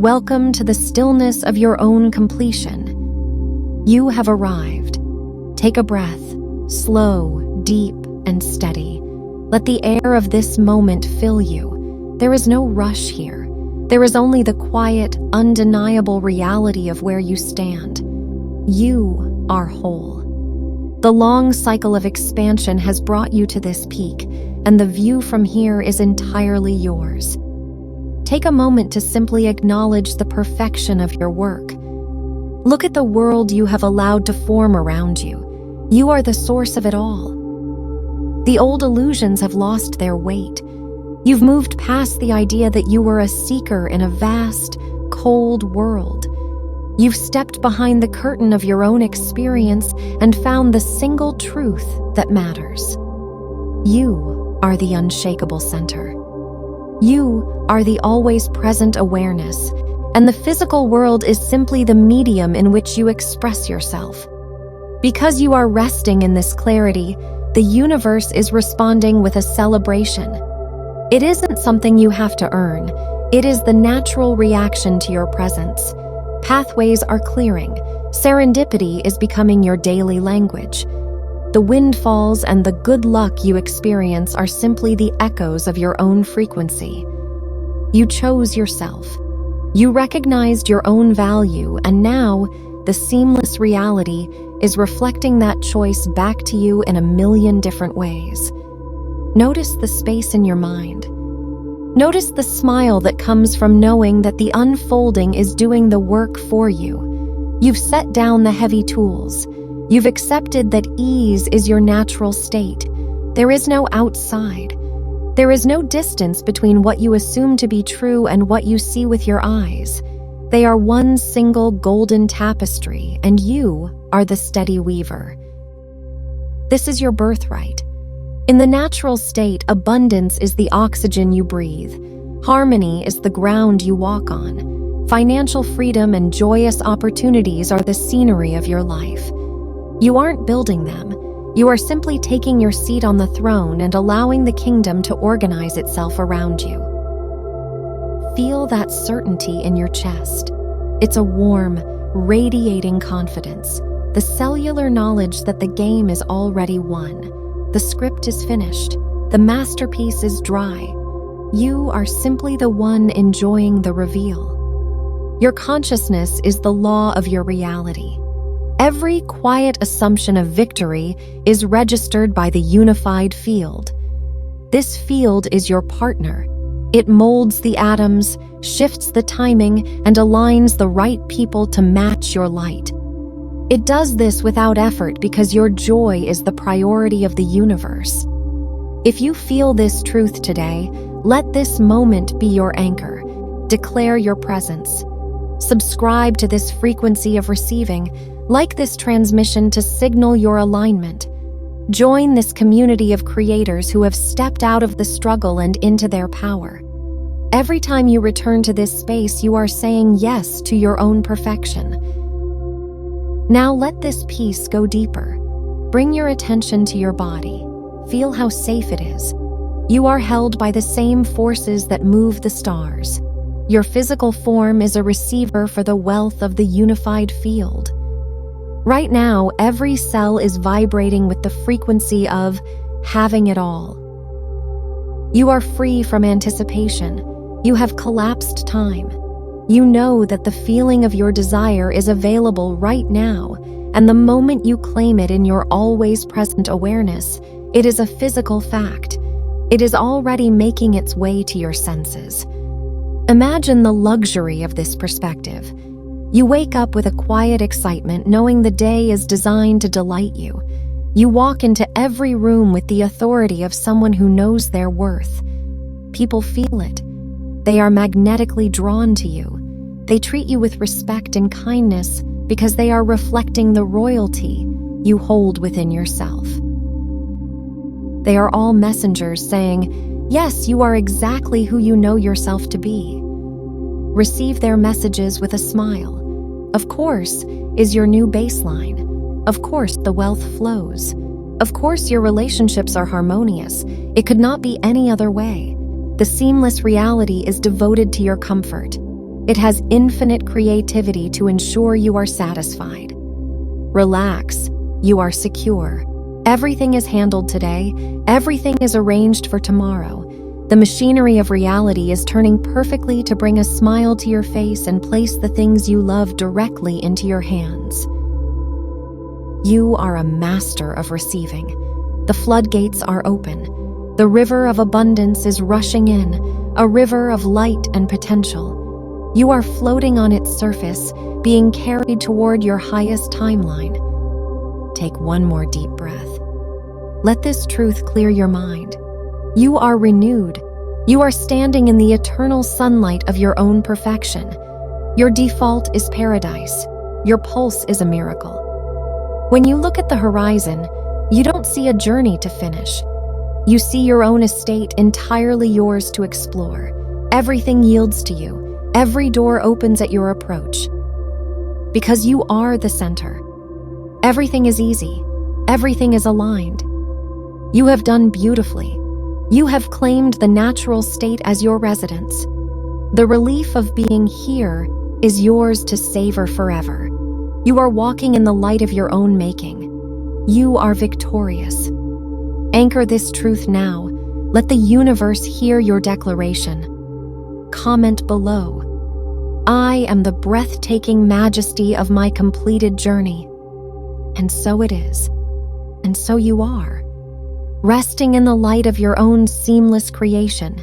Welcome to the stillness of your own completion. You have arrived. Take a breath, slow, deep, and steady. Let the air of this moment fill you. There is no rush here. There is only the quiet, undeniable reality of where you stand. You are whole. The long cycle of expansion has brought you to this peak, and the view from here is entirely yours. Take a moment to simply acknowledge the perfection of your work. Look at the world you have allowed to form around you. You are the source of it all. The old illusions have lost their weight. You've moved past the idea that you were a seeker in a vast, cold world. You've stepped behind the curtain of your own experience and found the single truth that matters. You are the unshakable center. You are the always present awareness, and the physical world is simply the medium in which you express yourself. Because you are resting in this clarity, the universe is responding with a celebration. It isn't something you have to earn. It is the natural reaction to your presence. Pathways are clearing. Serendipity is becoming your daily language. The windfalls and the good luck you experience are simply the echoes of your own frequency. You chose yourself. You recognized your own value, and now the seamless reality is reflecting that choice back to you in a million different ways. Notice the space in your mind. Notice the smile that comes from knowing that the unfolding is doing the work for you. You've set down the heavy tools. You've accepted that ease is your natural state. There is no outside. There is no distance between what you assume to be true and what you see with your eyes. They are one single golden tapestry, and you are the steady weaver. This is your birthright. In the natural state, abundance is the oxygen you breathe. Harmony is the ground you walk on. Financial freedom and joyous opportunities are the scenery of your life. You aren't building them. You are simply taking your seat on the throne and allowing the kingdom to organize itself around you. Feel that certainty in your chest. It's a warm, radiating confidence, the cellular knowledge that the game is already won. The script is finished. The masterpiece is dry. You are simply the one enjoying the reveal. Your consciousness is the law of your reality. Every quiet assumption of victory is registered by the unified field. This field is your partner. It molds the atoms, shifts the timing, and aligns the right people to match your light. It does this without effort because your joy is the priority of the universe. If you feel this truth today, let this moment be your anchor. Declare your presence. Subscribe to this frequency of receiving. Like this transmission to signal your alignment. Join this community of creators who have stepped out of the struggle and into their power. Every time you return to this space, you are saying yes to your own perfection. Now let this peace go deeper. Bring your attention to your body. Feel how safe it is. You are held by the same forces that move the stars. Your physical form is a receiver for the wealth of the unified field. Right now, every cell is vibrating with the frequency of having it all. You are free from anticipation. You have collapsed time. You know that the feeling of your desire is available right now, and the moment you claim it in your always present awareness, it is a physical fact. It is already making its way to your senses. Imagine the luxury of this perspective. You wake up with a quiet excitement, knowing the day is designed to delight you. You walk into every room with the authority of someone who knows their worth. People feel it. They are magnetically drawn to you. They treat you with respect and kindness because they are reflecting the royalty you hold within yourself. They are all messengers saying, yes, you are exactly who you know yourself to be. Receive their messages with a smile. Of course is your new baseline. Of course the wealth flows. Of course your relationships are harmonious. It could not be any other way. The seamless reality is devoted to your comfort. It has infinite creativity to ensure you are satisfied. Relax. You are secure. Everything is handled today. Everything is arranged for tomorrow. The machinery of reality is turning perfectly to bring a smile to your face and place the things you love directly into your hands. You are a master of receiving. The floodgates are open. The river of abundance is rushing in, a river of light and potential. You are floating on its surface, being carried toward your highest timeline. Take one more deep breath. Let this truth clear your mind. You are renewed. You are standing in the eternal sunlight of your own perfection. Your default is paradise. Your pulse is a miracle. When you look at the horizon, you don't see a journey to finish. You see your own estate entirely yours to explore. Everything yields to you. Every door opens at your approach. Because you are the center. Everything is easy. Everything is aligned. You have done beautifully. You have claimed the natural state as your residence. The relief of being here is yours to savor forever. You are walking in the light of your own making. You are victorious. Anchor this truth now. Let the universe hear your declaration. Comment below. I am the breathtaking majesty of my completed journey. And so it is. And so you are. Resting in the light of your own seamless creation.